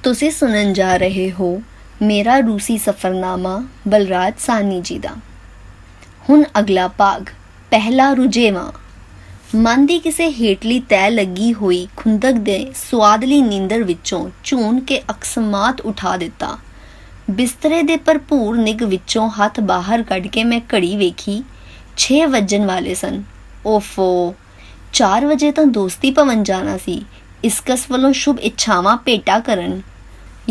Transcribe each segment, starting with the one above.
ਤੁਸੀਂ ਸੁਣਨ ਜਾ ਰਹੇ ਹੋ ਮੇਰਾ ਰੂਸੀ ਸਫ਼ਰਨਾਮਾ ਬਲਰਾਜ ਸਾਹਨੀ ਜੀ ਦਾ। ਹੁਣ ਅਗਲਾ ਭਾਗ, ਪਹਿਲਾ ਰੁਝੇਵਾਂ। ਮਨ ਦੀ ਕਿਸੇ ਹੇਠਲੀ ਤੈਅ ਲੱਗੀ ਹੋਈ ਖੁੰਦਕ ਦੇ ਸੁਆਦਲੀ ਨੀਂਦਰ ਵਿੱਚੋਂ ਝੂਣ ਕੇ ਅਕਸਮਾਤ ਉਠਾ ਦਿੱਤਾ। ਬਿਸਤਰੇ ਦੇ ਭਰਪੂਰ ਨਿੱਘ ਵਿੱਚੋਂ ਹੱਥ ਬਾਹਰ ਕੱਢ ਕੇ ਮੈਂ ਘੜੀ ਵੇਖੀ। 6 ਵੱਜਣ ਵਾਲੇ ਸਨ। ਓਫੋ, 4 ਵਜੇ ਤਾਂ ਦੋਸਤੀ ਭਵਨ ਜਾਣਾ ਸੀ। ਇਸਕਸ ਵੱਲੋਂ ਸ਼ੁਭ ਇੱਛਾਵਾਂ ਭੇਟਾ ਕਰਨ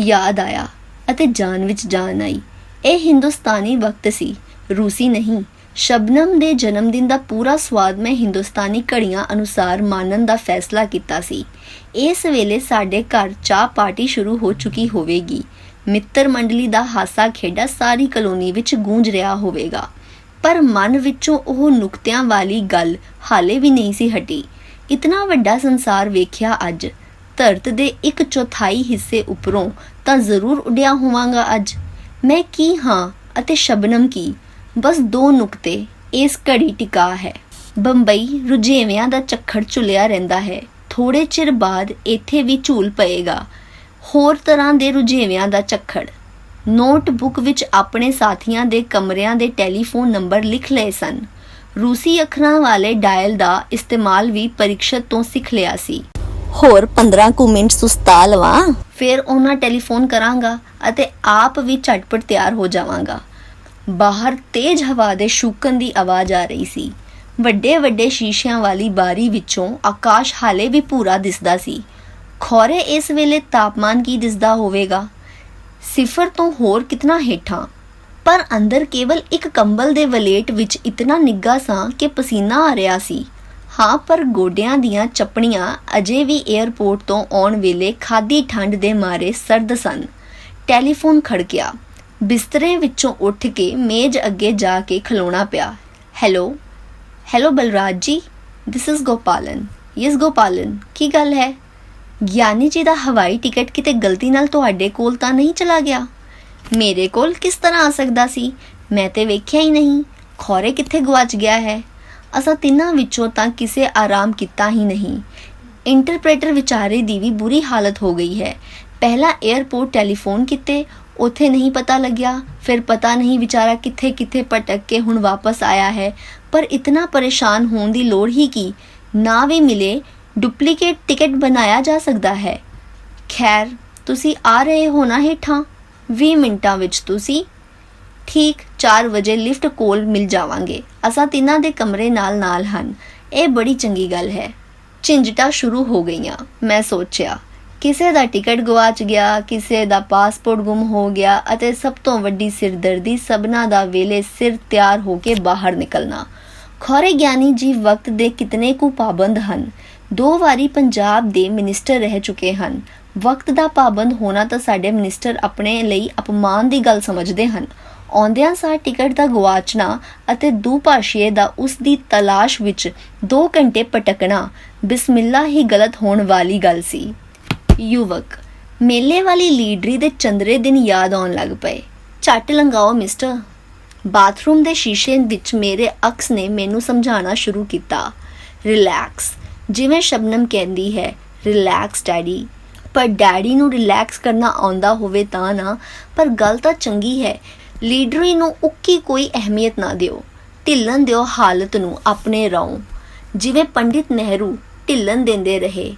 ਯਾਦ ਆਇਆ ਅਤੇ ਜਾਨ ਵਿੱਚ ਜਾਨ ਆਈ। ਇਹ ਹਿੰਦੁਸਤਾਨੀ ਵਕਤ ਸੀ, ਰੂਸੀ ਨਹੀਂ। ਸ਼ਬਨਮ ਦੇ ਜਨਮ ਦਿਨ ਦਾ ਪੂਰਾ ਸਵਾਦ ਮੈਂ ਹਿੰਦੁਸਤਾਨੀ ਘੜੀਆਂ ਅਨੁਸਾਰ ਮਾਨਣ ਦਾ ਫੈਸਲਾ ਕੀਤਾ ਸੀ। ਇਸ ਵੇਲੇ ਸਾਡੇ ਘਰ ਚਾਹ ਪਾਰਟੀ ਸ਼ੁਰੂ ਹੋ ਚੁੱਕੀ ਹੋਵੇਗੀ। ਮਿੱਤਰ ਮੰਡਲੀ ਦਾ ਹਾਸਾ ਖੇਡਾ ਸਾਰੀ ਕਲੋਨੀ ਵਿੱਚ ਗੂੰਜ ਰਿਹਾ ਹੋਵੇਗਾ, ਪਰ ਮਨ ਵਿੱਚੋਂ ਉਹ ਨੁਕਤਿਆਂ ਵਾਲੀ ਗੱਲ ਹਾਲੇ ਵੀ ਨਹੀਂ ਸੀ ਹਟੀ। ਇਤਨਾ ਵੱਡਾ ਸੰਸਾਰ ਵੇਖਿਆ ਅੱਜ। ਧਰਤ ਦੇ 1/4 ਹਿੱਸੇ ਉੱਪਰੋਂ ਤਾਂ ਜ਼ਰੂਰ ਉੱਡਿਆ ਹੋਵਾਂਗਾ ਅੱਜ। ਮੈਂ ਕੀ ਹਾਂ ਅਤੇ ਸ਼ਬਨਮ ਕੀ? ਬਸ 2 ਨੁਕਤੇ ਇਸ ਘੜੀ ਟਿਕਾ ਹੈ। ਬੰਬਈ ਰੁਝੇਵਿਆਂ ਦਾ ਝੱਖੜ ਝੁਲਿਆ ਰਹਿੰਦਾ ਹੈ। ਥੋੜੇ ਚਿਰ ਬਾਅਦ ਇੱਥੇ ਵੀ ਝੂਲ ਪਏਗਾ ਹੋਰ ਤਰ੍ਹਾਂ ਦੇ ਰੁਝੇਵਿਆਂ ਦਾ ਝੱਖੜ। ਨੋਟਬੁੱਕ ਵਿੱਚ ਆਪਣੇ ਸਾਥੀਆਂ ਦੇ ਕਮਰਿਆਂ ਦੇ ਟੈਲੀਫੋਨ ਨੰਬਰ ਲਿਖ ਲਏ ਸਨ। ਰੂਸੀ ਅੱਖਰਾਂ ਵਾਲੇ ਡਾਇਲ ਦਾ ਇਸਤੇਮਾਲ ਵੀ ਪਰੀਕਸ਼ਾ ਤੋਂ ਸਿੱਖ ਲਿਆ ਸੀ। ਹੋਰ 15 ਕੁ ਮਿੰਟ ਸੁਸਤਾ ਲਵਾਂ, ਫਿਰ ਉਹਨਾਂ ਟੈਲੀਫੋਨ ਕਰਾਂਗਾ ਅਤੇ ਆਪ ਵੀ ਝਟਪਟ ਤਿਆਰ ਹੋ ਜਾਵਾਂਗਾ। ਬਾਹਰ ਤੇਜ਼ ਹਵਾ ਦੇ ਸ਼ੂਕਣ ਦੀ ਆਵਾਜ਼ ਆ ਰਹੀ ਸੀ। ਵੱਡੇ ਵੱਡੇ ਸ਼ੀਸ਼ਿਆਂ ਵਾਲੀ ਬਾਰੀ ਵਿੱਚੋਂ ਆਕਾਸ਼ ਹਾਲੇ ਵੀ ਭੂਰਾ ਦਿਸਦਾ ਸੀ। ਖੌਰੇ ਇਸ ਵੇਲੇ ਤਾਪਮਾਨ ਕੀ ਦਿਸਦਾ ਹੋਵੇਗਾ? 0 ਤੋਂ ਹੋਰ ਕਿਤਨਾ ਹੇਠਾਂ। ਪਰ ਅੰਦਰ ਕੇਵਲ ਇੱਕ ਕੰਬਲ ਦੇ ਵਲੇਟ ਵਿੱਚ ਇਤਨਾ ਨਿੱਘਾ ਸਾਂ ਕਿ ਪਸੀਨਾ ਆ ਰਿਹਾ ਸੀ। ਹਾਂ, ਪਰ ਗੋਡਿਆਂ ਦੀਆਂ ਚੱਪਣੀਆਂ ਅਜੇ ਵੀ ਏਅਰਪੋਰਟ ਤੋਂ ਆਉਣ ਵੇਲੇ ਖਾਦੀ ਠੰਡ ਦੇ ਮਾਰੇ ਸਰਦ ਸਨ। ਟੈਲੀਫੋਨ ਖੜਕਿਆ। ਬਿਸਤਰੇ ਵਿੱਚੋਂ ਉੱਠ ਕੇ ਮੇਜ਼ ਅੱਗੇ ਜਾ ਕੇ ਖਲੋਣਾ ਪਿਆ। Hello Balraj ji, this is Gopalan. Yes Gopalan, ਕੀ ਗੱਲ ਹੈ? ਗਿਆਨੀ ਜੀ ਦਾ ਹਵਾਈ ਟਿਕਟ ਕਿਤੇ ਗਲਤੀ ਨਾਲ ਤੁਹਾਡੇ ਕੋਲ ਤਾਂ ਨਹੀਂ ਚਲਾ ਗਿਆ? ਮੇਰੇ ਕੋਲ ਕਿਸ ਤਰ੍ਹਾਂ ਆ ਸਕਦਾ ਸੀ? ਮੈਂ ਤੇ ਵੇਖਿਆ ਹੀ ਨਹੀਂ। ਖੌਰੇ ਕਿੱਥੇ ਗੁਆਚ ਗਿਆ ਹੈ? ਅਸਾਂ ਤਿੰਨਾਂ ਵਿੱਚੋਂ ਤਾਂ ਕਿਸੇ ਆਰਾਮ ਕੀਤਾ ਹੀ ਨਹੀਂ। ਇੰਟਰਪ੍ਰੇਟਰ ਵਿਚਾਰੇ ਦੀ ਵੀ ਬੁਰੀ ਹਾਲਤ ਹੋ ਗਈ ਹੈ। ਪਹਿਲਾਂ ਏਅਰਪੋਰਟ ਟੈਲੀਫੋਨ ਕੀਤੇ, ਉੱਥੇ ਨਹੀਂ ਪਤਾ ਲੱਗਿਆ। ਫਿਰ ਪਤਾ ਨਹੀਂ ਵਿਚਾਰਾ ਕਿੱਥੇ ਕਿੱਥੇ ਭਟਕ ਕੇ ਹੁਣ ਵਾਪਸ ਆਇਆ ਹੈ। ਪਰ ਇਤਨਾ ਪਰੇਸ਼ਾਨ ਹੋਣ ਦੀ ਲੋੜ ਹੀ ਕੀ? ਨਾ ਵੀ ਮਿਲੇ, ਡੁਪਲੀਕੇਟ ਟਿਕਟ ਬਣਾਇਆ ਜਾ ਸਕਦਾ ਹੈ। ਖੈਰ, ਤੁਸੀਂ ਆ ਰਹੇ ਹੋ ਨਾ ਹੇਠਾਂ? 20 ਮਿੰਟਾਂ ਵਿੱਚ ਤੁਸੀਂ? ਠੀਕ 4 ਵਜੇ ਲਿਫਟ ਕੋਲ ਮਿਲ ਜਾਵਾਂਗੇ। ਅਸਾਂ ਤਿੰਨਾਂ ਦੇ ਕਮਰੇ ਨਾਲ ਹਨ। ਇਹ ਬੜੀ ਚੰਗੀ ਗੱਲ ਹੈ। ਝਿੰਜਟਾਂ ਸ਼ੁਰੂ ਹੋ ਗਈਆਂ। ਮੈਂ ਸੋਚਿਆ, ਕਿਸੇ ਦਾ ਟਿਕਟ ਗਵਾਚ ਗਿਆ, ਕਿਸੇ ਦਾ ਪਾਸਪੋਰਟ ਗੁੰਮ ਹੋ ਗਿਆ ਅਤੇ ਸਭ ਤੋਂ ਵੱਡੀ ਸਿਰਦਰਦੀ ਸਭਨਾਂ ਦਾ ਵੇਲੇ ਸਿਰ ਤਿਆਰ ਹੋ ਕੇ ਬਾਹਰ ਨਿਕਲਣਾ। ਖੌਰੇ ਗਿਆਨੀ ਜੀ ਵਕਤ ਦੇ ਕਿਤਨੇ ਕੁ ਪਾਬੰਦ ਹਨ। 2 ਵਾਰੀ ਪੰਜਾਬ ਦੇ ਮਿਨਿਸਟਰ ਰਹਿ ਚੁੱਕੇ ਹਨ। ਵਕਤ ਦਾ ਪਾਬੰਦ ਹੋਣਾ ਤਾਂ ਸਾਡੇ ਮਿਨਿਸਟਰ ਆਪਣੇ ਲਈ ਅਪਮਾਨ ਦੀ ਗੱਲ ਸਮਝਦੇ ਹਨ। ਆਉਂਦਿਆਂ ਸਾਰ ਟਿਕਟ ਦਾ ਗਵਾਚਣਾ ਅਤੇ ਦੁਭਾਸ਼ੀਏ ਦਾ ਉਸ ਦੀ ਤਲਾਸ਼ ਵਿੱਚ 2 ਘੰਟੇ ਭਟਕਣਾ ਬਿਸਮਿਲ੍ਲਾ ਹੀ ਗਲਤ ਹੋਣ ਵਾਲੀ ਗੱਲ ਸੀ। ਯੁਵਕ ਮੇਲੇ ਵਾਲੀ ਲੀਡਰੀ ਦੇ ਚੰਦਰੇ ਦਿਨ ਯਾਦ ਆਉਣ ਲੱਗ ਪਏ। ਝੱਟ ਲੰਘਾਓ ਮਿਸਟਰ। ਬਾਥਰੂਮ ਦੇ ਸ਼ੀਸ਼ੇ ਵਿੱਚ ਮੇਰੇ ਅਕਸ ਨੇ ਮੈਨੂੰ ਸਮਝਾਉਣਾ ਸ਼ੁਰੂ ਕੀਤਾ। ਰਿਲੈਕਸ, ਜਿਵੇਂ ਸ਼ਬਨਮ ਕਹਿੰਦੀ ਹੈ, ਰਿਲੈਕਸ ਡੈਡੀ। ਪਰ ਡੈਡੀ ਨੂੰ ਰਿਲੈਕਸ ਕਰਨਾ ਆਉਂਦਾ ਹੋਵੇ ਤਾਂ ਨਾ, ਪਰ ਗੱਲ ਤਾਂ ਚੰਗੀ ਹੈ। ਲੀਡਰੀ ਨੂੰ ਉੱਕੀ ਕੋਈ ਅਹਿਮੀਅਤ ਨਾ ਦਿਓ। ਢਿੱਲਣ ਦਿਓ ਹਾਲਤ ਨੂੰ ਆਪਣੇ ਰਾਉ, ਜਿਵੇਂ ਪੰਡਿਤ ਨਹਿਰੂ ਢਿੱਲਣ ਦਿੰਦੇ ਰਹੇ।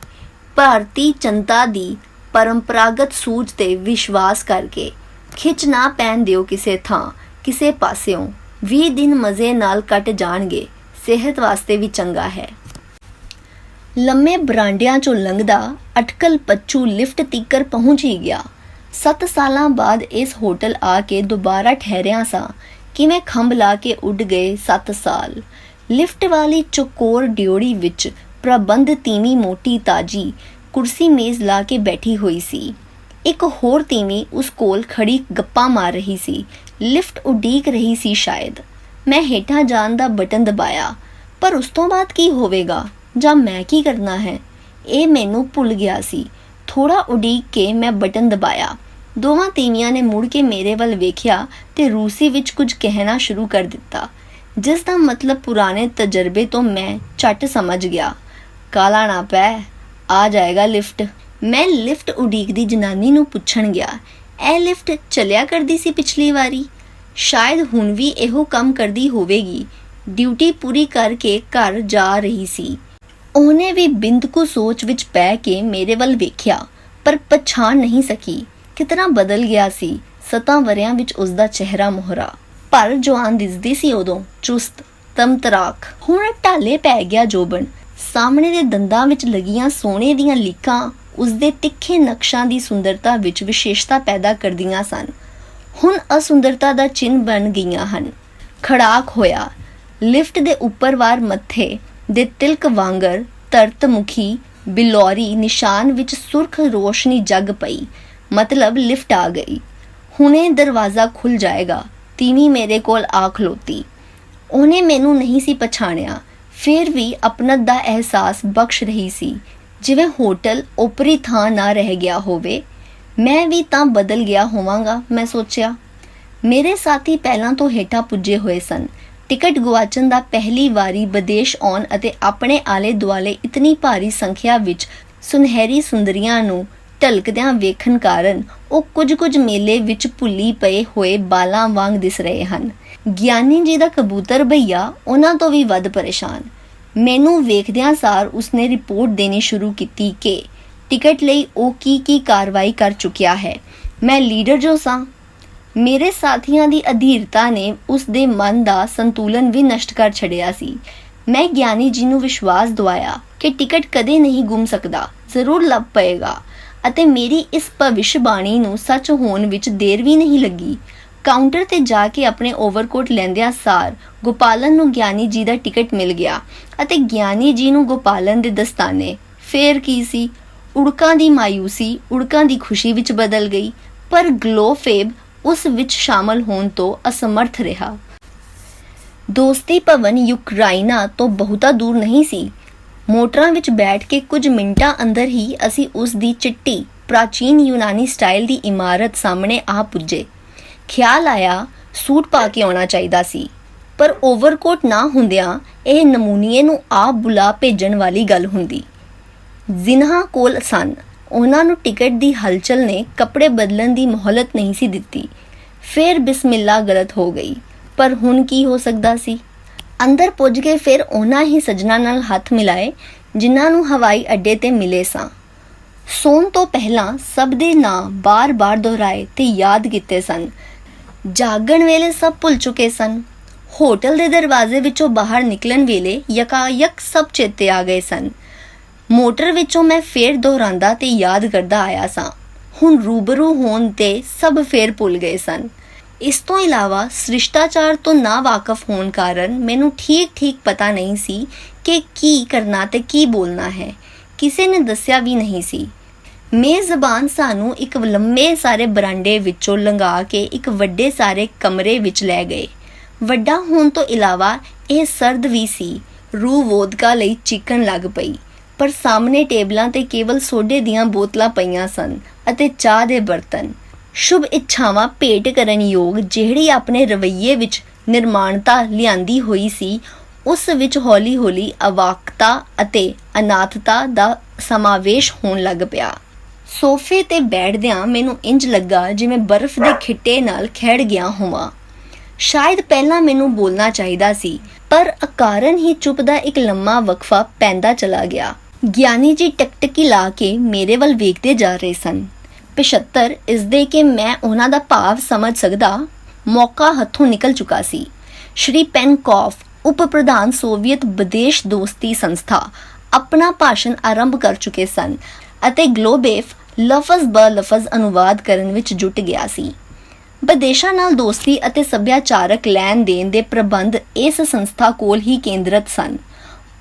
ਭਾਰਤੀ ਜਨਤਾ ਦੀ ਪਰੰਪਰਾਗਤ ਸੂਝ ਤੇ ਵਿਸ਼ਵਾਸ ਕਰਕੇ ਖਿੱਚ ਨਾ ਪੈਣ ਦਿਓ ਕਿਸੇ ਥਾਂ, ਕਿਸੇ ਪਾਸਿਓਂ। 20 ਦਿਨ ਮਜ਼ੇ ਨਾਲ ਕੱਟ ਜਾਣਗੇ। ਸਿਹਤ ਵਾਸਤੇ ਵੀ ਚੰਗਾ ਹੈ। ਲੰਮੇ ਬਰਾਂਡਿਆਂ ਚੋਂ ਲੰਘਦਾ ਅਟਕਲ ਪੱਚੂ ਲਿਫਟ ਤੀਕਰ ਪਹੁੰਚ ਹੀ ਗਿਆ। 7 ਸਾਲਾਂ ਬਾਅਦ ਇਸ ਹੋਟਲ ਆ ਕੇ ਦੁਬਾਰਾ ਠਹਿਰਿਆ ਸਾਂ। ਕਿਵੇਂ ਖੰਭ ਲਾ ਕੇ ਉੱਡ ਗਏ 7 ਸਾਲ। ਲਿਫਟ ਵਾਲੀ ਚੌਕੋਰ ਡਿਓੜੀ ਵਿੱਚ ਪ੍ਰਬੰਧ ਤੀਵੀਂ ਮੋਟੀ ਤਾਜੀ ਕੁਰਸੀ ਮੇਜ਼ ਲਾ ਕੇ ਬੈਠੀ ਹੋਈ ਸੀ। ਇੱਕ ਹੋਰ ਤੀਵੀਂ ਉਸ ਕੋਲ ਖੜੀ ਗੱਪਾਂ ਮਾਰ ਰਹੀ ਸੀ। ਲਿਫਟ ਉਡੀਕ ਰਹੀ ਸੀ ਸ਼ਾਇਦ। ਮੈਂ ਹੇਠਾਂ ਜਾਣ ਦਾ ਬਟਨ ਦਬਾਇਆ, ਪਰ ਉਸ ਤੋਂ ਬਾਅਦ ਕੀ ਹੋਵੇਗਾ ਜਾਂ ਮੈਂ ਕੀ ਕਰਨਾ ਹੈ, ਇਹ ਮੈਨੂੰ ਭੁੱਲ ਗਿਆ ਸੀ। ਥੋੜਾ ਉਡੀਕ ਕੇ ਮੈਂ ਬਟਨ ਦਬਾਇਆ। ਦੋਵਾਂ ਤੀਵੀਆਂ ਨੇ ਮੁੜ ਕੇ ਮੇਰੇ ਵੱਲ ਵੇਖਿਆ ਤੇ ਰੂਸੀ ਵਿੱਚ ਕੁਝ ਕਹਿਣਾ ਸ਼ੁਰੂ ਕਰ ਦਿੱਤਾ, ਜਿਸ ਦਾ ਮਤਲਬ ਪੁਰਾਣੇ ਤਜਰਬੇ ਤੋਂ ਮੈਂ ਝੱਟ ਸਮਝ ਗਿਆ। ਕਾਲਾ ਨਾ ਪੈ, ਆ ਜਾਏਗਾ ਲਿਫਟ। ਮੈਂ ਲਿਫਟ ਉਡੀਕਦੀ ਜਨਾਨੀ ਨੂੰ ਪੁੱਛਣ ਗਿਆ, ਇਹ ਲਿਫਟ ਚੱਲਿਆ ਕਰਦੀ ਸੀ ਪਿਛਲੀ ਵਾਰੀ? ਸ਼ਾਇਦ ਹੁਣ ਵੀ ਇਹੋ ਕੰਮ ਕਰਦੀ ਹੋਵੇਗੀ। ਡਿਊਟੀ ਪੂਰੀ ਕਰਕੇ ਘਰ ਜਾ ਰਹੀ ਸੀ। ਉਹਨੇ ਵੀ ਬਿੰਦਕੂ ਸੋਚ ਵਿੱਚ ਪੈ ਕੇ ਮੇਰੇ ਵੱਲ ਵੇਖਿਆ, ਪਰ ਪਛਾਣ ਨਹੀਂ ਸਕੀ। ਕਿਤਨਾ ਬਦਲ ਗਿਆ ਸੀ 7 ਵਰਿਆਂ ਵਿੱਚ ਉਸਦਾ ਚਿਹਰਾ ਮੋਹਰਾ। ਪਰ ਜਵਾਨ ਦਿਸਦੀ ਸੀ ਉਦੋਂ, ਚੁਸਤ ਤਮਤਰਾਕ। ਹੁਣ ਢਾਲੇ ਪੈ ਗਿਆ ਜੋਬਨ। ਸਾਹਮਣੇ ਦੇ ਦੰਦਾਂ ਵਿੱਚ ਲੱਗੀਆਂ ਸੋਨੇ ਦੀਆਂ ਲੀਕਾਂ ਉਸਦੇ ਤਿੱਖੇ ਨਕਸ਼ਾਂ ਦੀ ਸੁੰਦਰਤਾ ਵਿੱਚ ਵਿਸ਼ੇਸ਼ਤਾ ਪੈਦਾ ਕਰਦੀਆਂ ਸਨ। ਹੁਣ ਅਸੁੰਦਰਤਾ ਦਾ ਚਿੰਨ੍ਹ ਬਣ ਗਈਆਂ ਹਨ। ਖੜਾਕ ਹੋਇਆ। ਲਿਫਟ ਦੇ ਉੱਪਰਵਾਰ ਮੱਥੇ ਦੇ ਤਿਲਕ ਵਾਂਗਰ ਤਰਤਮੁਖੀ ਬਿਲੌਰੀ ਨਿਸ਼ਾਨ ਵਿੱਚ ਸੁਰਖ ਰੋਸ਼ਨੀ ਜਗ ਪਈ। ਮਤਲਬ ਲਿਫਟ ਆ ਗਈ। ਹੁਣੇ ਦਰਵਾਜ਼ਾ ਖੁੱਲ ਜਾਏਗਾ। ਤੀਵੀਂ ਮੇਰੇ ਕੋਲ ਆ ਖਲੋਤੀ। ਉਹਨੇ ਮੈਨੂੰ ਨਹੀਂ ਸੀ ਪਛਾਣਿਆ, ਫਿਰ ਵੀ ਆਪਣਤ ਦਾ ਅਹਿਸਾਸ ਬਖਸ਼ ਰਹੀ ਸੀ, ਜਿਵੇਂ ਹੋਟਲ ਓਪਰੀ ਥਾਂ ਨਾ ਰਹਿ ਗਿਆ ਹੋਵੇ। ਮੈਂ ਵੀ ਤਾਂ ਬਦਲ ਗਿਆ ਹੋਵਾਂਗਾ, ਮੈਂ ਸੋਚਿਆ। ਮੇਰੇ ਸਾਥੀ ਪਹਿਲਾਂ ਤੋਂ ਹੇਠਾਂ ਪੁੱਜੇ ਹੋਏ ਸਨ। ਟਿਕਟ ਗੁਆਚਣ ਦਾ ਪਹਿਲੀ ਵਾਰੀ ਵਿਦੇਸ਼ ਆਉਣ ਅਤੇ ਆਪਣੇ ਆਲੇ ਦੁਆਲੇ ਇਤਨੀ ਭਾਰੀ ਸੰਖਿਆ ਵਿੱਚ ਸੁਨਹਿਰੀ ਸੁੰਦਰੀਆਂ ਨੂੰ ਢਲਕਦਿਆਂ ਵੇਖਣ ਕਾਰਨ ਉਹ ਕੁਝ ਮੇਲੇ ਵਿੱਚ ਭੁੱਲੀ ਪਏ ਹੋਏ ਬਾਲਾਂ ਵਾਂਗ ਦਿਸ ਰਹੇ ਹਨ। ਗਿਆਨੀ ਜੀ ਦਾ ਕਬੂਤਰ ਭਈਆ ਉਹਨਾਂ ਤੋਂ ਵੀ ਵੱਧ ਪਰੇਸ਼ਾਨ। ਮੈਨੂੰ ਵੇਖਦਿਆਂ ਸਾਰ ਉਸਨੇ ਰਿਪੋਰਟ ਦੇਣੀ ਸ਼ੁਰੂ ਕੀਤੀ ਕਿ ਟਿਕਟ ਲਈ ਉਹ ਕੀ ਕਾਰਵਾਈ ਕਰ ਚੁੱਕਿਆ ਹੈ। ਮੈਂ ਲੀਡਰ ਜੋ ਸਾਂ। ਮੇਰੇ ਸਾਥੀਆਂ ਦੀ ਅਧੀਰਤਾ ਨੇ ਉਸ ਦੇ ਮਨ ਦਾ ਸੰਤੁਲਨ ਵੀ ਨਸ਼ਟ ਕਰ ਛੱਡਿਆ ਸੀ। ਮੈਂ ਗਿਆਨੀ ਜੀ ਨੂੰ ਵਿਸ਼ਵਾਸ ਦਿਵਾਇਆ ਕਿ ਟਿਕਟ ਕਦੇ ਨਹੀਂ ਗੁੰਮ ਸਕਦਾ, ਜ਼ਰੂਰ ਲੱਭ ਪਏਗਾ, ਅਤੇ ਮੇਰੀ ਇਸ ਭਵਿੱਖਬਾਣੀ ਨੂੰ ਸੱਚ ਹੋਣ ਵਿੱਚ ਦੇਰ ਵੀ ਨਹੀਂ ਲੱਗੀ। ਕਾਊਂਟਰ ਤੇ ਜਾ ਕੇ ਆਪਣੇ ਓਵਰਕੋਟ ਲੈਂਦਿਆਂ ਸਾਰ ਗੋਪਾਲਨ ਨੂੰ ਗਿਆਨੀ ਜੀ ਦਾ ਟਿਕਟ ਮਿਲ ਗਿਆ ਅਤੇ ਗਿਆਨੀ ਜੀ ਨੂੰ ਗੋਪਾਲਨ ਦੇ ਦਸਤਾਨੇ। ਫੇਰ ਕੀ ਸੀ? ਉੜਕਾਂ ਦੀ ਮਾਯੂਸੀ ਉੜਕਾਂ ਦੀ ਖੁਸ਼ੀ ਵਿੱਚ ਬਦਲ ਗਈ, ਪਰ ਗਲੋਫੇਬ ਉਸ ਵਿੱਚ ਸ਼ਾਮਲ ਹੋਣ ਤੋਂ ਅਸਮਰਥ ਰਿਹਾ। ਦੋਸਤੀ ਭਵਨ ਯੂਕਰਾਈਨਾ ਤੋਂ ਬਹੁਤਾ ਦੂਰ ਨਹੀਂ ਸੀ। ਮੋਟਰਾਂ ਵਿੱਚ ਬੈਠ ਕੇ ਕੁਝ ਮਿੰਟਾਂ ਅੰਦਰ ਹੀ ਅਸੀਂ ਉਸ ਦੀ ਚਿੱਟੀ ਪ੍ਰਾਚੀਨ ਯੂਨਾਨੀ ਸਟਾਈਲ ਦੀ ਇਮਾਰਤ ਸਾਹਮਣੇ ਆ ਪੁੱਜੇ। ਖਿਆਲ ਆਇਆ ਸੂਟ ਪਾ ਕੇ ਆਉਣਾ ਚਾਹੀਦਾ ਸੀ, ਪਰ ਓਵਰਕੋਟ ਨਾ ਹੁੰਦਿਆਂ ਇਹ ਨਮੂਨੀਏ ਨੂੰ ਆਪ ਬੁਲਾ ਭੇਜਣ ਵਾਲੀ ਗੱਲ ਹੁੰਦੀ। ਜਿਨ੍ਹਾਂ ਕੋਲ ਸਨ ਉਹਨਾਂ ਨੂੰ ਟਿਕਟ ਦੀ ਹਲਚਲ ਨੇ ਕੱਪੜੇ ਬਦਲਣ ਦੀ ਮੋਹਲਤ ਨਹੀਂ ਸੀ ਦਿੱਤੀ। ਫਿਰ ਬਿਸਮਿਲ੍ਲਾ ਗਲਤ ਹੋ ਗਈ, ਪਰ ਹੁਣ ਕੀ ਹੋ ਸਕਦਾ ਸੀ। ਅੰਦਰ ਪੁੱਜ ਕੇ ਫਿਰ ਉਹਨਾਂ ਹੀ ਸੱਜਣਾ ਨਾਲ ਹੱਥ ਮਿਲਾਏ ਜਿਨ੍ਹਾਂ ਨੂੰ ਹਵਾਈ ਅੱਡੇ ਤੇ ਮਿਲੇ ਸਾਂ। ਸੌਣ ਤੋਂ ਪਹਿਲਾਂ ਸਭ ਦੇ ਨਾਂ ਬਾਰ-ਬਾਰ ਦੁਹਰਾਏ ਤੇ ਯਾਦ ਕੀਤੇ ਸਨ। ਜਾਗਣ ਵੇਲੇ ਸਭ ਭੁੱਲ ਚੁੱਕੇ ਸਨ। ਹੋਟਲ ਦੇ ਦਰਵਾਜ਼ੇ ਵਿੱਚੋਂ ਬਾਹਰ ਨਿਕਲਣ ਵੇਲੇ ਯਕਾਯਕ ਸਭ ਚੇਤੇ ਆ ਗਏ ਸਨ। ਮੋਟਰ ਵਿੱਚੋਂ ਮੈਂ ਫੇਰ ਦੁਹਰਾਉਂਦਾ ਤੇ ਯਾਦ ਕਰਦਾ ਆਇਆ ਸਾਂ। ਹੁਣ ਰੂਬਰੂ ਹੋਣ ਤੇ ਸਭ ਫੇਰ ਭੁੱਲ ਗਏ ਸਨ। ਇਸ ਤੋਂ ਇਲਾਵਾ ਸ੍ਰਿਸ਼ਟਾਚਾਰ ਤੋਂ ਨਾ ਵਾਕਫ ਹੋਣ ਕਾਰਨ ਮੈਨੂੰ ਠੀਕ ਪਤਾ ਨਹੀਂ ਸੀ ਕਿ ਕੀ ਕਰਨਾ ਤੇ ਕੀ ਬੋਲਣਾ ਹੈ। ਕਿਸੇ ਨੇ ਦੱਸਿਆ ਵੀ ਨਹੀਂ ਸੀ। ਮੇਜ਼ਬਾਨ ਸਾਨੂੰ ਇੱਕ ਲੰਮੇ ਸਾਰੇ ਬਰਾਂਡੇ ਵਿੱਚੋਂ ਲੰਘਾ ਕੇ ਇੱਕ ਵੱਡੇ ਸਾਰੇ ਕਮਰੇ ਵਿੱਚ ਲੈ ਗਏ। ਵੱਡਾ ਹੋਣ ਤੋਂ ਇਲਾਵਾ ਇਹ ਸਰਦ ਵੀ ਸੀ। ਰੂਹ ਵੋਦਕਾ ਲਈ ਚੀਕਣ ਲੱਗ ਪਈ, ਪਰ ਸਾਹਮਣੇ ਟੇਬਲਾਂ ਤੇ ਕੇਵਲ ਸੋਡੇ ਦੀਆਂ ਬੋਤਲਾਂ ਪਈਆਂ ਸਨ ਅਤੇ ਚਾਹ ਦੇ ਬਰਤਨ। ਸ਼ੁਭ ਇੱਛਾਵਾਂ ਭੇਟ ਕਰਨ ਯੋਗ ਜਿਹੜੀ ਆਪਣੇ ਰਵੱਈਏ ਵਿੱਚ ਨਿਰਮਾਣਤਾ ਲਿਆਂਦੀ ਹੋਈ ਸੀ, ਉਸ ਵਿੱਚ ਹੌਲੀ ਅਵਾਕਤਾ ਅਤੇ ਅਨਾਥਤਾ ਦਾ ਸਮਾਵੇਸ਼ ਹੋਣ ਲੱਗ ਪਿਆ। ਸੋਫੇ ਤੇ ਬੈਠਦਿਆਂ ਮੈਨੂੰ ਇੰਜ ਲੱਗਾ ਜਿਵੇਂ ਬਰਫ਼ ਦੇ ਖਿੱਟੇ ਨਾਲ ਖੇਡ ਗਿਆ ਹੋਵਾਂ। ਸ਼ਾਇਦ ਪਹਿਲਾਂ ਮੈਨੂੰ ਬੋਲਣਾ ਚਾਹੀਦਾ ਸੀ, ਪਰ ਅਕਾਰਨ ਹੀ ਚੁੱਪ ਦਾ ਇੱਕ ਲੰਮਾ ਵਕਫਾ ਪੈਂਦਾ ਚਲਾ ਗਿਆ। ਗਿਆਨੀ ਜੀ ਟਕਟਕੀ ਲਾ ਕੇ ਮੇਰੇ ਵੱਲ ਵੇਖਦੇ ਜਾ ਰਹੇ ਸਨ। 75 ਇਸਦੇ ਕਿ ਮੈਂ ਉਹਨਾਂ ਦਾ ਭਾਵ ਸਮਝ ਸਕਦਾ। ਮੌਕਾ ਹੱਥੋਂ ਨਿਕਲ ਚੁੱਕਾ ਸੀ। ਸ਼੍ਰੀ ਪੈਨਕੋਫ, ਉਪ ਪ੍ਰਧਾਨ ਸੋਵੀਅਤ ਵਿਦੇਸ਼ ਦੋਸਤੀ ਸੰਸਥਾ, ਆਪਣਾ ਭਾਸ਼ਣ ਆਰੰਭ ਕਰ ਚੁੱਕੇ ਸਨ ਅਤੇ ਗਲੋਬੇਫ ਲਫ਼ਜ਼ ਬ ਲਫ਼ਜ਼ ਅਨੁਵਾਦ ਕਰਨ ਵਿੱਚ ਜੁਟ ਗਿਆ ਸੀ। ਵਿਦੇਸ਼ਾਂ ਨਾਲ ਦੋਸਤੀ ਅਤੇ ਸੱਭਿਆਚਾਰਕ ਲੈਣ ਦੇਣ ਦੇ ਪ੍ਰਬੰਧ ਇਸ ਸੰਸਥਾ ਕੋਲ ਹੀ ਕੇਂਦਰਤ ਸਨ।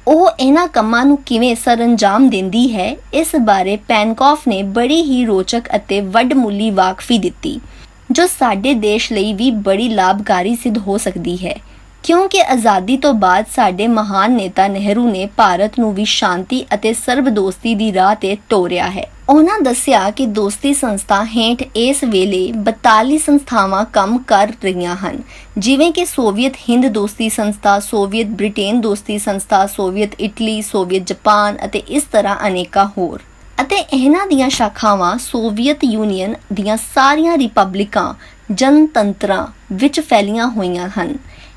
ਉਹ ਇਹਨਾਂ ਕੰਮਾਂ ਨੂੰ ਕਿਵੇਂ ਸਰਅੰਜਾਮ ਦਿੰਦੀ ਹੈ, ਇਸ ਬਾਰੇ ਪੈਨਕੋਫ ਨੇ ਬੜੀ ਹੀ ਰੋਚਕ ਅਤੇ ਵੱਡਮੁੱਲੀ ਵਾਕਫੀ ਦਿੱਤੀ, ਜੋ ਸਾਡੇ ਦੇਸ਼ ਲਈ ਵੀ ਬੜੀ ਲਾਭਕਾਰੀ ਸਿੱਧ ਹੋ ਸਕਦੀ ਹੈ, ਕਿਉਂਕਿ ਆਜ਼ਾਦੀ ਤੋਂ ਬਾਅਦ ਸਾਡੇ ਮਹਾਨ ਨੇਤਾ ਨਹਿਰੂ ਨੇ ਭਾਰਤ ਨੂੰ ਵੀ ਸ਼ਾਂਤੀ ਅਤੇ ਸਰਬ ਦੋਸਤੀ ਦੀ ਰਾਹ ਤੇ ਤੋਰਿਆ ਹੈ। ਉਹਨਾਂ ਦੱਸਿਆ ਕਿ ਦੋਸਤੀ ਸੰਸਥਾ ਹੇਠ ਇਸ ਵੇਲੇ 42 ਸੰਸਥਾਵਾਂ ਕੰਮ ਕਰ ਰਹੀਆਂ ਹਨ, ਜਿਵੇਂ ਕਿ ਸੋਵੀਅਤ ਹਿੰਦ ਦੋਸਤੀ ਸੰਸਥਾ, ਸੋਵੀਅਤ ਬ੍ਰਿਟੇਨ ਦੋਸਤੀ ਸੰਸਥਾ, ਸੋਵੀਅਤ ਇਟਲੀ, ਸੋਵੀਅਤ ਜਾਪਾਨ ਅਤੇ ਇਸ ਤਰ੍ਹਾਂ ਅਨੇਕਾਂ ਹੋਰ। ਅਤੇ ਇਹਨਾਂ ਦੀਆਂ ਸ਼ਾਖਾਵਾਂ ਸੋਵੀਅਤ ਯੂਨੀਅਨ ਦੀਆਂ ਸਾਰੀਆਂ ਰਿਪਬਲਿਕਾਂ ਜਨਤੰਤਰਾਂ ਵਿੱਚ ਫੈਲੀਆਂ ਹੋਈਆਂ ਹਨ।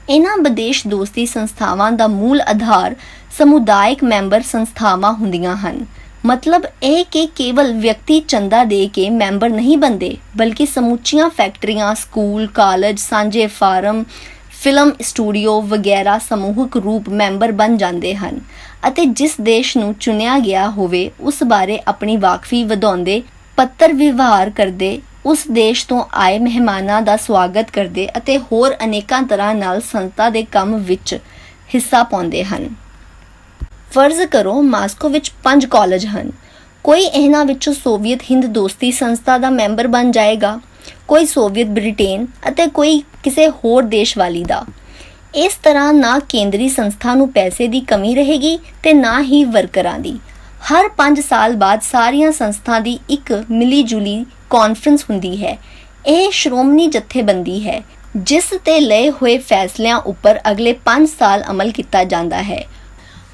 ਇਹਨਾਂ ਵਿਦੇਸ਼ ਦੋਸਤੀ ਸੰਸਥਾਵਾਂ ਦਾ ਮੂਲ ਆਧਾਰ ਸਮੁਦਾਇਕ ਮੈਂਬਰ ਸੰਸਥਾਵਾਂ ਹੁੰਦੀਆਂ ਹਨ। ਮਤਲਬ ਇਹ ਕਿ ਕੇਵਲ ਵਿਅਕਤੀ ਚੰਦਾ ਦੇ ਕੇ ਮੈਂਬਰ ਨਹੀਂ ਬਣਦੇ, ਬਲਕਿ ਸਮੁੱਚੀਆਂ ਫੈਕਟਰੀਆਂ, ਸਕੂਲ, ਕਾਲਜ, ਸਾਂਝੇ ਫਾਰਮ, ਫਿਲਮ ਸਟੂਡੀਓ ਵਗੈਰਾ ਸਮੂਹਿਕ ਰੂਪ ਮੈਂਬਰ ਬਣ ਜਾਂਦੇ ਹਨ ਅਤੇ ਜਿਸ ਦੇਸ਼ ਨੂੰ ਚੁਣਿਆ ਗਿਆ ਹੋਵੇ ਉਸ ਬਾਰੇ ਆਪਣੀ ਵਾਕਫੀ ਵਧਾਉਂਦੇ, ਪੱਤਰ ਵਿਵਹਾਰ ਕਰਦੇ, ਉਸ ਦੇਸ਼ ਤੋਂ ਆਏ ਮਹਿਮਾਨਾਂ ਦਾ ਸਵਾਗਤ ਕਰਦੇ ਅਤੇ ਹੋਰ ਅਨੇਕਾਂ ਤਰ੍ਹਾਂ ਨਾਲ ਸੰਸਥਾ ਦੇ ਕੰਮ ਵਿੱਚ ਹਿੱਸਾ ਪਾਉਂਦੇ ਹਨ। ਫਰਜ਼ ਕਰੋ ਮਾਸਕੋ ਵਿੱਚ 5 ਕਾਲਜ ਹਨ। ਕੋਈ ਇਹਨਾਂ ਵਿੱਚੋਂ ਸੋਵੀਅਤ ਹਿੰਦ ਦੋਸਤੀ ਸੰਸਥਾ ਦਾ ਮੈਂਬਰ ਬਣ ਜਾਏਗਾ, ਕੋਈ ਸੋਵੀਅਤ ਬ੍ਰਿਟੇਨ ਅਤੇ ਕੋਈ ਕਿਸੇ ਹੋਰ ਦੇਸ਼ ਵਾਲੀ ਦਾ। ਇਸ ਤਰ੍ਹਾਂ ਨਾ ਕੇਂਦਰੀ ਸੰਸਥਾ ਨੂੰ ਪੈਸੇ ਦੀ ਕਮੀ ਰਹੇਗੀ ਤੇ ਨਾ ਹੀ ਵਰਕਰਾਂ ਦੀ। ਹਰ 5 ਸਾਲ ਬਾਅਦ ਸਾਰੀਆਂ ਸੰਸਥਾ ਦੀ ਇੱਕ ਮਿਲੀ ਜੁਲੀ ਕਾਨਫਰੰਸ ਹੁੰਦੀ ਹੈ। ਇਹ ਸ਼੍ਰੋਮਣੀ ਜਥੇਬੰਦੀ ਹੈ ਜਿਸ ਤੇ ਲਏ ਹੋਏ ਫੈਸਲਿਆਂ ਉੱਪਰ ਅਗਲੇ 5 ਸਾਲ ਅਮਲ ਕੀਤਾ ਜਾਂਦਾ ਹੈ।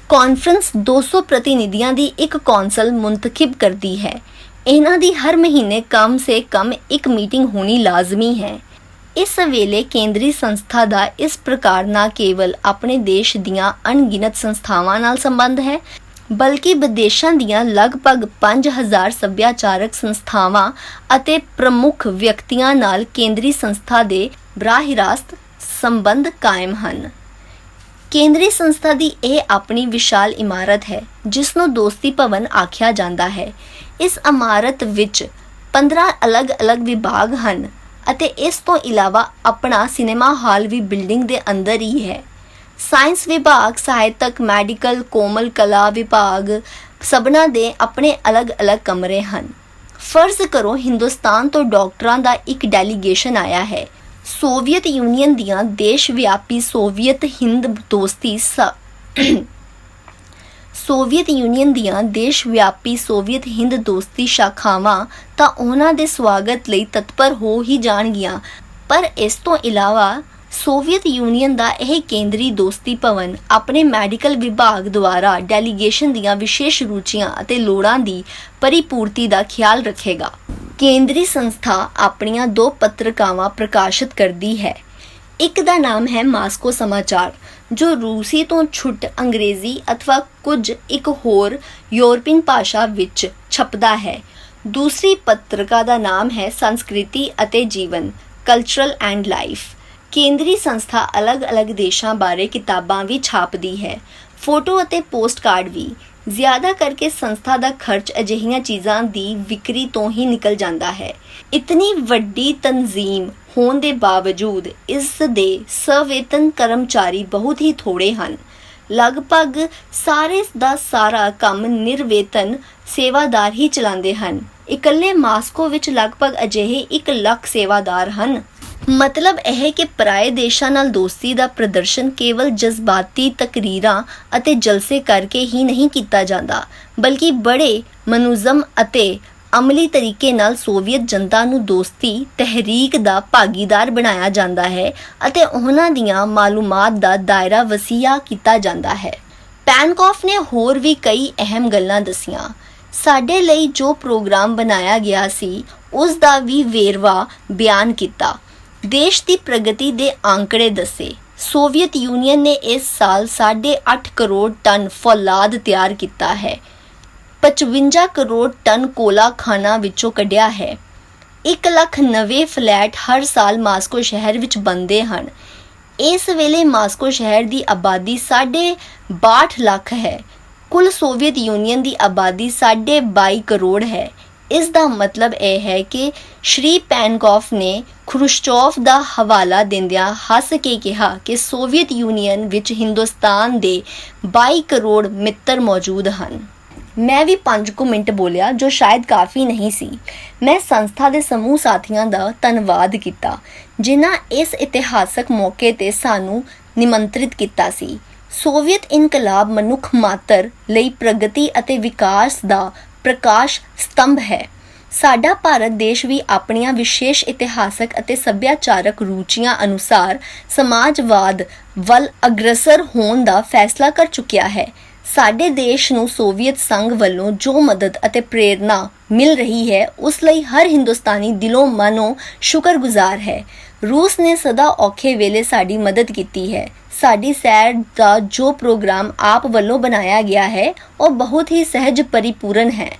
ਕਾਨਫਰੰਸ 200 ਪ੍ਰਤੀਨਿਧੀਆਂ ਦੀ ਇੱਕ ਕੌਂਸਲ ਮੁੰਤਖਬ ਕਰਦੀ ਹੈ। ਇਹਨਾਂ ਦੀ ਹਰ ਮਹੀਨੇ ਕਮ ਸੇ ਕਮ ਇੱਕ ਮੀਟਿੰਗ ਹੋਣੀ ਲਾਜ਼ਮੀ ਹੈ। ਇਸ ਵੇਲੇ ਕੇਂਦਰੀ ਸੰਸਥਾ ਦਾ ਇਸ ਪ੍ਰਕਾਰ ਨਾ ਕੇਵਲ ਆਪਣੇ ਦੇਸ਼ ਦੀਆਂ ਅਣਗਿਣਤ ਸੰਸਥਾਵਾਂ ਨਾਲ ਸੰਬੰਧ ਹੈ, ਬਲਕਿ ਵਿਦੇਸ਼ਾਂ ਦੀਆਂ ਲਗਭਗ 5000 ਸੱਭਿਆਚਾਰਕ ਸੰਸਥਾਵਾਂ ਅਤੇ ਪ੍ਰਮੁੱਖ ਵਿਅਕਤੀਆਂ ਨਾਲ ਕੇਂਦਰੀ ਸੰਸਥਾ ਦੇ ਬਰਾਹ ਰਾਸਤ ਸੰਬੰਧ ਕਾਇਮ ਹਨ। ਕੇਂਦਰੀ ਸੰਸਥਾ ਦੀ ਇਹ ਆਪਣੀ ਵਿਸ਼ਾਲ ਇਮਾਰਤ ਹੈ ਜਿਸ ਨੂੰ ਦੋਸਤੀ ਭਵਨ ਆਖਿਆ ਜਾਂਦਾ ਹੈ। ਇਸ ਇਮਾਰਤ ਵਿੱਚ 15 ਅਲੱਗ-ਅਲੱਗ ਵਿਭਾਗ ਹਨ ਅਤੇ ਇਸ ਤੋਂ ਇਲਾਵਾ ਆਪਣਾ ਸਿਨੇਮਾ ਹਾਲ ਵੀ ਬਿਲਡਿੰਗ ਦੇ ਅੰਦਰ ਹੀ ਹੈ। ਸਾਇੰਸ ਵਿਭਾਗ, ਸਾਹਿਤਕ, ਮੈਡੀਕਲ, ਕੋਮਲ ਕਲਾ ਵਿਭਾਗ ਸਭਨਾਂ ਦੇ ਆਪਣੇ ਅਲੱਗ-ਅਲੱਗ ਕਮਰੇ ਹਨ। ਫਰਜ਼ ਕਰੋ ਹਿੰਦੁਸਤਾਨ ਤੋਂ ਡਾਕਟਰਾਂ ਦਾ ਇੱਕ ਡੈਲੀਗੇਸ਼ਨ ਆਇਆ ਹੈ। ਸੋਵੀਅਤ ਯੂਨੀਅਨ ਦੀਆਂ ਦੇਸ਼ ਵਿਆਪੀ ਸੋਵੀਅਤ ਹਿੰਦ ਦੋਸਤੀ ਸੋਵੀਅਤ ਹਿੰਦ ਦੋਸਤੀ ਸ਼ਾਖਾਵਾਂ ਤਾਂ ਉਹਨਾਂ ਦੇ ਸਵਾਗਤ ਲਈ ਤਤਪਰ ਹੋ ਹੀ ਜਾਣਗੀਆਂ, ਪਰ ਇਸ ਤੋਂ ਇਲਾਵਾ ਸੋਵੀਅਤ ਯੂਨੀਅਨ ਦਾ ਇਹ ਕੇਂਦਰੀ ਦੋਸਤੀ ਭਵਨ ਆਪਣੇ ਮੈਡੀਕਲ ਵਿਭਾਗ ਦੁਆਰਾ ਡੈਲੀਗੇਸ਼ਨ ਦੀਆਂ ਵਿਸ਼ੇਸ਼ ਰੁਚੀਆਂ ਅਤੇ ਲੋੜਾਂ ਦੀ ਪਰਿਪੂਰਤੀ ਦਾ ਖਿਆਲ ਰੱਖੇਗਾ। ਕੇਂਦਰੀ ਸੰਸਥਾ ਆਪਣੀਆਂ 2 ਪੱਤਰਿਕਾਵਾਂ ਪ੍ਰਕਾਸ਼ਿਤ ਕਰਦੀ ਹੈ। ਇੱਕ ਦਾ ਨਾਮ ਹੈ ਮਾਸਕੋ ਸਮਾਚਾਰ, ਜੋ ਰੂਸੀ ਤੋਂ ਛੁੱਟ ਅੰਗਰੇਜ਼ੀ ਅਥਵਾ ਕੁਝ ਇੱਕ ਹੋਰ ਯੂਰਪੀਅਨ ਭਾਸ਼ਾ ਵਿੱਚ ਛਪਦਾ ਹੈ। ਦੂਸਰੀ ਪੱਤਰਿਕਾ ਦਾ ਨਾਮ ਹੈ ਸੰਸਕ੍ਰਿਤੀ ਅਤੇ ਜੀਵਨ, ਕਲਚਰਲ ਐਂਡ ਲਾਈਫ। ਕੇਂਦਰੀ ਸੰਸਥਾ ਅਲੱਗ-ਅਲੱਗ ਦੇਸ਼ਾਂ ਬਾਰੇ ਕਿਤਾਬਾਂ ਵੀ ਛਾਪਦੀ ਹੈ, ਫੋਟੋ ਅਤੇ ਪੋਸਟ ਕਾਰਡ ਵੀ। ਜ਼ਿਆਦਾ ਕਰਕੇ ਸੰਸਥਾ ਦਾ ਖਰਚ ਅਜਿਹੀਆਂ ਚੀਜ਼ਾਂ ਦੀ ਵਿਕਰੀ ਤੋਂ ਹੀ ਨਿਕਲ ਜਾਂਦਾ ਹੈ। ਇਤਨੀ ਵੱਡੀ ਤਨਜ਼ੀਮ ਹੋਣ ਦੇ ਬਾਵਜੂਦ ਇਸ ਦੇ ਸਵੇਤਨ ਕਰਮਚਾਰੀ ਬਹੁਤ ਹੀ ਥੋੜੇ ਹਨ। ਲਗਭਗ ਸਾਰੇ ਦਾ ਸਾਰਾ ਕੰਮ ਨਿਰਵੇਤਨ ਸੇਵਾਦਾਰ ਹੀ ਚਲਾਉਂਦੇ ਹਨ। ਇਕੱਲੇ ਮਾਸਕੋ ਵਿੱਚ ਲਗਭਗ ਅਜਿਹੇ 1 ਲੱਖ ਸੇਵਾਦਾਰ ਹਨ। ਮਤਲਬ ਇਹ ਕਿ ਪਰਾਏ ਦੇਸ਼ਾਂ ਨਾਲ ਦੋਸਤੀ ਦਾ ਪ੍ਰਦਰਸ਼ਨ ਕੇਵਲ ਜਜ਼ਬਾਤੀ ਤਕਰੀਰਾਂ ਅਤੇ ਜਲਸੇ ਕਰਕੇ ਹੀ ਨਹੀਂ ਕੀਤਾ ਜਾਂਦਾ, ਬਲਕਿ ਬੜੇ ਮਨੁਜ਼ਮ ਅਤੇ ਅਮਲੀ ਤਰੀਕੇ ਨਾਲ ਸੋਵੀਅਤ ਜਨਤਾ ਨੂੰ ਦੋਸਤੀ ਤਹਿਰੀਕ ਦਾ ਭਾਗੀਦਾਰ ਬਣਾਇਆ ਜਾਂਦਾ ਹੈ ਅਤੇ ਉਹਨਾਂ ਦੀਆਂ ਮਾਲੂਮਾਤ ਦਾ ਦਾਇਰਾ ਵਸੀਆ ਕੀਤਾ ਜਾਂਦਾ ਹੈ। ਪੈਨਕੋਫ ਨੇ ਹੋਰ ਵੀ ਕਈ ਅਹਿਮ ਗੱਲਾਂ ਦੱਸੀਆਂ। ਸਾਡੇ ਲਈ ਜੋ ਪ੍ਰੋਗਰਾਮ ਬਣਾਇਆ ਗਿਆ ਸੀ ਉਸ ਦਾ ਵੀ ਵੇਰਵਾ ਬਿਆਨ ਕੀਤਾ। ਦੇਸ਼ ਦੀ ਪ੍ਰਗਤੀ ਦੇ ਆંકੜੇ ਦੱਸੇ। ਸੋਵੀਅਤ ਯੂਨੀਅਨ ਨੇ ਇਸ ਸਾਲ 8.5 ਕਰੋੜ ਟਨ ਫੌਲਾਦ ਤਿਆਰ ਕੀਤਾ ਹੈ। 55 ਕਰੋੜ ਟਨ ਕੋਲਾ ਖਾਨਾਂ ਵਿੱਚੋਂ ਕੱਢਿਆ ਹੈ। 1 ਲੱਖ ਨਵੇਂ ਫਲੈਟ ਹਰ ਸਾਲ ਮਾਸਕੋ ਸ਼ਹਿਰ ਵਿੱਚ ਬਣਦੇ ਹਨ। ਇਸ ਵੇਲੇ ਮਾਸਕੋ ਸ਼ਹਿਰ ਦੀ ਆਬਾਦੀ 62 ਲੱਖ ਹੈ। ਕੁੱਲ ਸੋਵੀਅਤ ਯੂਨੀਅਨ ਦੀ ਆਬਾਦੀ 22.5 ਕਰੋੜ ਹੈ। ਇਸ ਦਾ ਮਤਲਬ ਇਹ ਹੈ ਕਿ ਸ਼੍ਰੀ ਪੈਨਕੋਫ ਨੇ ਖਰੁਸ਼ਚੋਵ ਦਾ ਹਵਾਲਾ ਦਿੰਦਿਆਂ ਹੱਸ ਕੇ ਕਿਹਾ ਕਿ ਸੋਵੀਅਤ ਯੂਨੀਅਨ ਵਿੱਚ ਹਿੰਦੁਸਤਾਨ ਦੇ 22 ਕਰੋੜ ਮਿੱਤਰ ਮੌਜੂਦ ਹਨ। ਮੈਂ ਵੀ 5 ਮਿੰਟ ਬੋਲਿਆ, ਜੋ ਸ਼ਾਇਦ ਕਾਫੀ ਨਹੀਂ ਸੀ। ਮੈਂ ਸੰਸਥਾ ਦੇ ਸਮੂਹ ਸਾਥੀਆਂ ਦਾ ਧੰਨਵਾਦ ਕੀਤਾ ਜਿਨ੍ਹਾਂ ਇਸ ਇਤਿਹਾਸਕ ਮੌਕੇ ਤੇ ਸਾਨੂੰ ਨਿਮੰਤਰਿਤ ਕੀਤਾ ਸੀ। ਸੋਵੀਅਤ ਇਨਕਲਾਬ ਮਨੁੱਖ ਮਾਤਰ ਲਈ ਪ੍ਰਗਤੀ ਅਤੇ ਵਿਕਾਸ ਦਾ ਪ੍ਰਕਾਸ਼ ਸਤੰਭ ਹੈ। ਸਾਡਾ ਭਾਰਤ ਦੇਸ਼ ਵੀ ਆਪਣੀਆਂ ਵਿਸ਼ੇਸ਼ ਇਤਿਹਾਸਕ ਅਤੇ ਸੱਭਿਆਚਾਰਕ ਰੁਚੀਆਂ ਅਨੁਸਾਰ ਸਮਾਜਵਾਦ ਵੱਲ ਅਗਰਸਰ ਹੋਣ ਦਾ ਫੈਸਲਾ ਕਰ ਚੁੱਕਿਆ ਹੈ। ਸਾਡੇ ਦੇਸ਼ ਨੂੰ ਸੋਵੀਅਤ ਸੰਘ ਵੱਲੋਂ ਜੋ ਮਦਦ ਅਤੇ ਪ੍ਰੇਰਨਾ ਮਿਲ ਰਹੀ ਹੈ ਉਸ ਲਈ ਹਰ ਹਿੰਦੁਸਤਾਨੀ ਦਿਲੋਂ ਮਨੋਂ ਸ਼ੁਕਰਗੁਜ਼ਾਰ ਹੈ। ਰੂਸ ਨੇ ਸਦਾ ਔਖੇ ਵੇਲੇ ਸਾਡੀ ਮਦਦ ਕੀਤੀ ਹੈ। ਸਾਡੀ ਸੈਰ ਦਾ ਜੋ ਪ੍ਰੋਗਰਾਮ ਆਪ ਵੱਲੋਂ ਬਣਾਇਆ ਗਿਆ ਹੈ ਉਹ ਬਹੁਤ ਹੀ ਸਹਿਜ ਪਰਿਪੂਰਨ ਹੈ।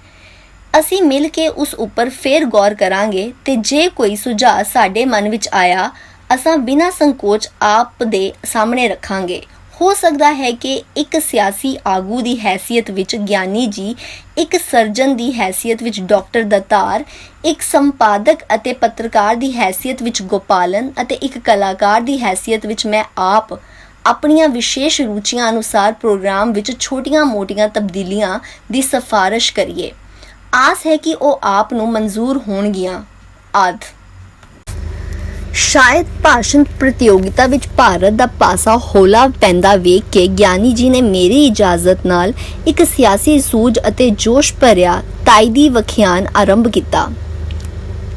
ਅਸੀਂ ਮਿਲ ਕੇ ਉਸ ਉੱਪਰ ਫੇਰ ਗੌਰ ਕਰਾਂਗੇ ਤੇ ਜੇ ਕੋਈ ਸੁਝਾਅ ਸਾਡੇ ਮਨ ਵਿੱਚ ਆਇਆ ਅਸਾਂ ਬਿਨਾਂ ਸੰਕੋਚ ਆਪ ਦੇ ਸਾਹਮਣੇ ਰੱਖਾਂਗੇ। ਹੋ ਸਕਦਾ ਹੈ ਕਿ ਇੱਕ ਸਿਆਸੀ ਆਗੂ ਦੀ ਹੈਸੀਅਤ ਵਿੱਚ ਗਿਆਨੀ ਜੀ, ਇੱਕ ਸਰਜਨ ਦੀ ਹੈਸੀਅਤ ਵਿੱਚ ਡਾਕਟਰ ਦੱਤਾਰ, ਇੱਕ ਸੰਪਾਦਕ ਅਤੇ ਪੱਤਰਕਾਰ ਦੀ ਹੈਸੀਅਤ ਵਿੱਚ ਗੋਪਾਲਨ ਅਤੇ ਇੱਕ ਕਲਾਕਾਰ ਦੀ ਹੈਸੀਅਤ ਵਿੱਚ ਮੈਂ ਆਪ ਆਪਣੀਆਂ ਵਿਸ਼ੇਸ਼ ਰੁਚੀਆਂ ਅਨੁਸਾਰ ਪ੍ਰੋਗਰਾਮ ਵਿੱਚ ਛੋਟੀਆਂ-ਮੋਟੀਆਂ ਤਬਦੀਲੀਆਂ ਦੀ ਸਿਫਾਰਿਸ਼ ਕਰੀਏ। ਆਸ ਹੈ ਕਿ ਉਹ ਆਪ ਨੂੰ ਮਨਜ਼ੂਰ ਹੋਣਗੀਆਂ। ਆਦਿ। ਸ਼ਾਇਦ ਭਾਸ਼ਣ ਪ੍ਰਤੀਯੋਗਿਤਾ ਵਿੱਚ ਭਾਰਤ ਦਾ ਪਾਸਾ ਹੌਲਾ ਪੈਂਦਾ ਵੇਖ ਕੇ ਗਿਆਨੀ ਜੀ ਨੇ ਮੇਰੀ ਇਜਾਜ਼ਤ ਨਾਲ ਇੱਕ ਸਿਆਸੀ ਸੂਝ ਅਤੇ ਜੋਸ਼ ਭਰਿਆ ਤਾਇਦੀ ਵਖਿਆਨ ਆਰੰਭ ਕੀਤਾ।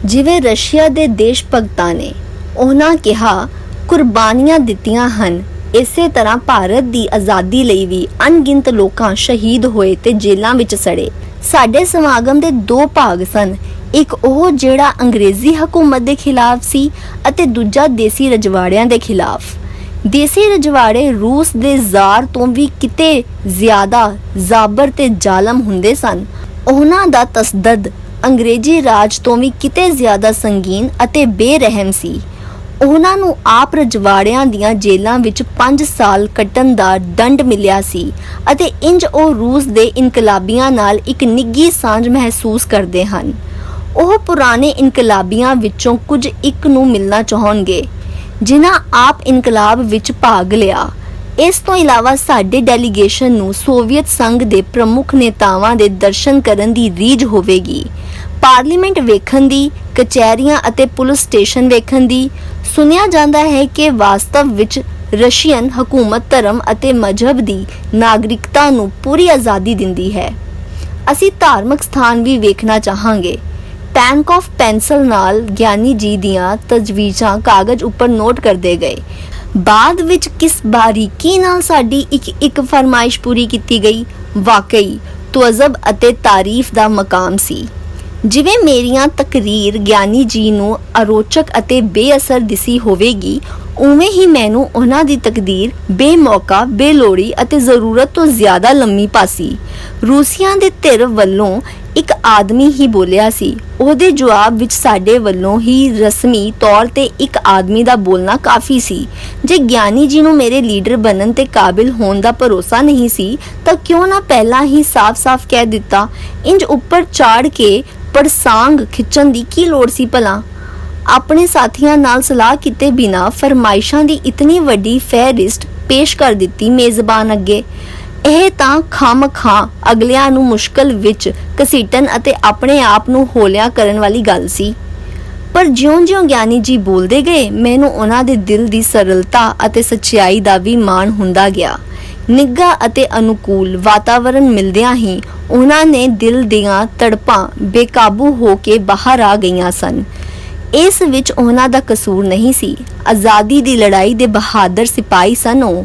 ਜਿਵੇਂ ਰਸ਼ੀਆ ਦੇ ਦੇਸ਼ ਭਗਤਾਂ ਨੇ ਉਹਨਾਂ ਕਿਹਾ ਕੁਰਬਾਨੀਆਂ ਦਿੱਤੀਆਂ ਹਨ, ਇਸੇ ਤਰ੍ਹਾਂ ਭਾਰਤ ਦੀ ਆਜ਼ਾਦੀ ਲਈ ਵੀ ਅਣਗਿਣਤ ਲੋਕਾਂ ਸ਼ਹੀਦ ਹੋਏ ਤੇ ਜੇਲ੍ਹਾਂ ਵਿੱਚ ਸੜੇ। ਸਾਡੇ ਸਮਾਗਮ ਦੇ ਦੋ ਭਾਗ ਸਨ, ਇੱਕ ਉਹ ਜਿਹੜਾ ਅੰਗਰੇਜ਼ੀ ਹਕੂਮਤ ਦੇ ਖਿਲਾਫ ਸੀ ਅਤੇ ਦੂਜਾ ਦੇਸੀ ਰਜਵਾੜਿਆਂ ਦੇ ਖਿਲਾਫ। ਦੇਸੀ ਰਜਵਾੜੇ ਰੂਸ ਦੇ ਜ਼ਾਰ ਤੋਂ ਵੀ ਕਿਤੇ ਜ਼ਿਆਦਾ ਜ਼ਾਬਰ ਤੇ ਜ਼ਾਲਮ ਹੁੰਦੇ ਸਨ। ਉਹਨਾਂ ਦਾ ਤਸੱਦਦ ਅੰਗਰੇਜ਼ੀ ਰਾਜ ਤੋਂ ਵੀ ਕਿਤੇ ਜ਼ਿਆਦਾ ਸੰਗੀਨ ਅਤੇ ਬੇਰਹਿਮ ਸੀ। ਉਹਨਾਂ ਨੂੰ ਆਪ ਰਜਵਾੜਿਆਂ ਦੀਆਂ ਜੇਲ੍ਹਾਂ ਵਿੱਚ 5 ਸਾਲ ਕੱਟਣ ਦਾ ਦੰਡ ਮਿਲਿਆ ਸੀ ਅਤੇ ਇੰਜ ਉਹ ਰੂਸ ਦੇ ਇਨਕਲਾਬੀਆਂ ਨਾਲ ਇੱਕ ਨਿੱਘੀ ਸਾਂਝ ਮਹਿਸੂਸ ਕਰਦੇ ਹਨ। ਉਹ ਪੁਰਾਣੇ ਇਨਕਲਾਬੀਆਂ ਵਿੱਚੋਂ ਕੁਝ ਇੱਕ ਨੂੰ ਮਿਲਣਾ ਚਾਹੁੰਗੇ ਜਿਨ੍ਹਾਂ ਆਪ ਇਨਕਲਾਬ ਵਿੱਚ ਭਾਗ ਲਿਆ। ਇਸ ਤੋਂ ਇਲਾਵਾ ਸਾਡੇ ਡੈਲੀਗੇਸ਼ਨ ਨੂੰ ਸੋਵੀਅਤ ਸੰਘ ਦੇ ਪ੍ਰਮੁੱਖ ਨੇਤਾਵਾਂ ਦੇ ਦਰਸ਼ਨ ਕਰਨ ਦੀ ਰੀਝ ਹੋਵੇਗੀ, ਪਾਰਲੀਮੈਂਟ ਵੇਖਣ ਦੀ, ਕਚਹਿਰੀਆਂ ਅਤੇ ਪੁਲਿਸ ਸਟੇਸ਼ਨ ਵੇਖਣ ਦੀ। ਸੁਣਿਆ ਜਾਂਦਾ ਹੈ ਕਿ ਵਾਸਤਵ ਵਿੱਚ ਰਸ਼ੀਅਨ ਹਕੂਮਤ ਧਰਮ ਅਤੇ ਮਜ਼ਹਬ ਦੀ ਨਾਗਰਿਕਤਾ ਨੂੰ ਪੂਰੀ ਆਜ਼ਾਦੀ ਦਿੰਦੀ ਹੈ। ਅਸੀਂ ਧਾਰਮਿਕ ਸਥਾਨ ਵੀ ਵੇਖਣਾ ਚਾਹਾਂਗੇ। ਟੈਂਕ ਆਫ ਪੈਨਸਲ ਨਾਲ ਗਿਆਨੀ ਜੀ ਦੀਆਂ ਤਜਵੀਜ਼ਾਂ ਕਾਗਜ਼ ਉੱਪਰ ਨੋਟ ਕਰਦੇ ਗਏ। ਬਾਅਦ ਵਿੱਚ ਕਿਸ ਬਾਰੀਕੀ ਨਾਲ ਸਾਡੀ ਇੱਕ ਫਰਮਾਇਸ਼ ਪੂਰੀ ਕੀਤੀ ਗਈ, ਵਾਕਈ ਤੁਅਜ਼ਬ ਅਤੇ ਤਾਰੀਫ ਦਾ ਮਕਾਮ ਸੀ। ਜਿਵੇਂ ਮੇਰੀਆਂ ਤਕਰੀਰ ਗਿਆਨੀ ਜੀ ਨੂੰ ਅਰੋਚਕ ਅਤੇ ਬੇਅਸਰ ਦਿਸੀ ਹੋਵੇਗੀ, ਉਵੇਂ ਹੀ ਮੈਨੂੰ ਉਹਨਾਂ ਦੀ ਤਕਦੀਰ ਬੇਮੌਕਾ, ਬੇਲੋੜੀ ਅਤੇ ਜ਼ਰੂਰਤ ਤੋਂ ਜ਼ਿਆਦਾ ਲੰਮੀ ਪਾਸੀ। ਰੂਸੀਆਂ ਦੇ ਧਿਰ ਵੱਲੋਂ ਇੱਕ ਆਦਮੀ ਹੀ ਬੋਲਿਆ ਸੀ। ਉਹਦੇ ਜਵਾਬ ਵਿੱਚ ਸਾਡੇ ਵੱਲੋਂ ਹੀ ਰਸਮੀ ਤੌਰ ਤੇ ਇੱਕ ਆਦਮੀ ਦਾ ਬੋਲਣਾ ਕਾਫੀ ਸੀ। ਜੇ ਗਿਆਨੀ ਜੀ ਨੂੰ ਮੇਰੇ ਲੀਡਰ ਬਣਨ ਤੇ ਕਾਬਿਲ ਹੋਣ ਦਾ ਭਰੋਸਾ ਨਹੀਂ ਸੀ ਤਾਂ ਕਿਉਂ ਨਾ ਪਹਿਲਾਂ ਹੀ ਸਾਫ਼-ਸਾਫ਼ ਕਹਿ ਦਿੱਤਾ। ਇੰਜ ਉੱਪਰ ਚਾੜ ਕੇ ਪਰਸਾਂਗ ਖਿੱਚਣ ਦੀ ਕੀ ਲੋੜ ਸੀ ਭਲਾ। ਆਪਣੇ ਸਾਥੀਆਂ ਨਾਲ ਸਲਾਹ ਕੀਤੇ ਬਿਨਾਂ ਫਰਮਾਇਸ਼ਾਂ ਦੀ ਇਤਨੀ ਵੱਡੀ ਫਹਿਰਿਸਤ ਪੇਸ਼ ਕਰ ਦਿੱਤੀ ਮੇਜ਼ਬਾਨ ਅੱਗੇ। ਇਹ ਤਾਂ ਖਾਮ-ਖਾਂ ਅਗਲਿਆਂ ਨੂੰ ਮੁਸ਼ਕਲ ਵਿੱਚ ਘਸੀਟਣ ਅਤੇ ਆਪਣੇ ਆਪ ਨੂੰ ਹੌਲਿਆ ਕਰਨ ਵਾਲੀ ਗੱਲ ਸੀ। ਪਰ ਜਿਉਂ-ਜਿਉਂ ਗਿਆਨੀ ਜੀ ਬੋਲਦੇ ਗਏ, ਮੈਨੂੰ ਉਹਨਾਂ ਦੇ ਦਿਲ ਦੀ ਸਰਲਤਾ ਅਤੇ ਸੱਚਾਈ ਦਾ ਵੀ ਮਾਣ ਹੁੰਦਾ ਗਿਆ। ਨਿੱਘਾ ਅਤੇ ਅਨੁਕੂਲ ਵਾਤਾਵਰਣ ਮਿਲਦਿਆਂ ਹੀ ਉਹਨਾਂ ਨੇ ਦਿਲ ਦੀਆਂ ਤੜਪਾਂ ਬੇਕਾਬੂ ਹੋ ਕੇ ਬਾਹਰ ਆ ਗਈਆਂ ਸਨ। ਇਸ ਵਿੱਚ ਉਹਨਾਂ ਦਾ ਕਸੂਰ ਨਹੀਂ ਸੀ। ਆਜ਼ਾਦੀ ਦੀ ਲੜਾਈ ਦੇ ਬਹਾਦਰ ਸਿਪਾਹੀ ਸਨ ਉਹ।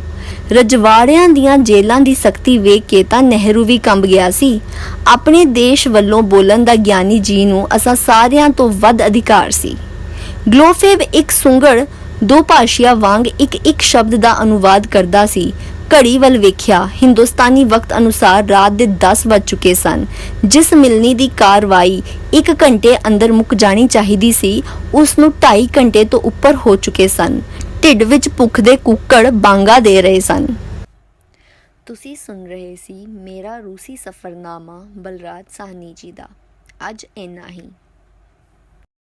ਰਜਵਾੜਿਆਂ ਦੀਆਂ ਜੇਲ੍ਹਾਂ ਦੀ ਸਖਤੀ ਵੇਖ ਕੇ ਤਾਂ ਨਹਿਰੂ ਵੀ ਕੰਬ ਗਿਆ ਸੀ। ਆਪਣੇ ਦੇਸ਼ ਵੱਲੋਂ ਬੋਲਣ ਦਾ ਗਿਆਨੀ ਜੀ ਨੂੰ ਅਸਾਂ ਸਾਰਿਆਂ ਤੋਂ ਵੱਧ ਅਧਿਕਾਰ ਸੀ। ਗਲੋਫੇਬ ਇੱਕ ਸੁੰਗੜ ਦੋ ਭਾਸ਼ੀਆ ਵਾਂਗ ਇੱਕ ਸ਼ਬਦ ਦਾ ਅਨੁਵਾਦ ਕਰਦਾ ਸੀ। ਘੜੀ ਵੱਲ ਵੇਖਿਆ। ਹਿੰਦੁਸਤਾਨੀ ਵਕਤ ਅਨੁਸਾਰ ਰਾਤ ਦੇ 10 ਵੱਜ ਚੁੱਕੇ ਸਨ। ਜਿਸ ਮਿਲਣੀ ਦੀ ਕਾਰਵਾਈ 1 ਘੰਟੇ ਅੰਦਰ ਮੁੱਕ ਜਾਣੀ ਚਾਹੀਦੀ ਸੀ, ਉਸ ਨੂੰ 2.5 ਘੰਟੇ ਤੋਂ ਉੱਪਰ ਹੋ ਚੁੱਕੇ ਸਨ। ਢਿੱਡ ਵਿੱਚ ਭੁੱਖ ਦੇ ਕੁੱਕੜ ਬਾਂਗਾ ਦੇ ਰਹੇ ਸਨ। ਤੁਸੀਂ ਸੁਣ ਰਹੇ ਸੀ ਮੇਰਾ ਰੂਸੀ ਸਫ਼ਰਨਾਮਾ ਬਲਰਾਜ ਸਾਹਨੀ ਜੀ ਦਾ। ਅੱਜ ਇੰਨਾ ਹੀ।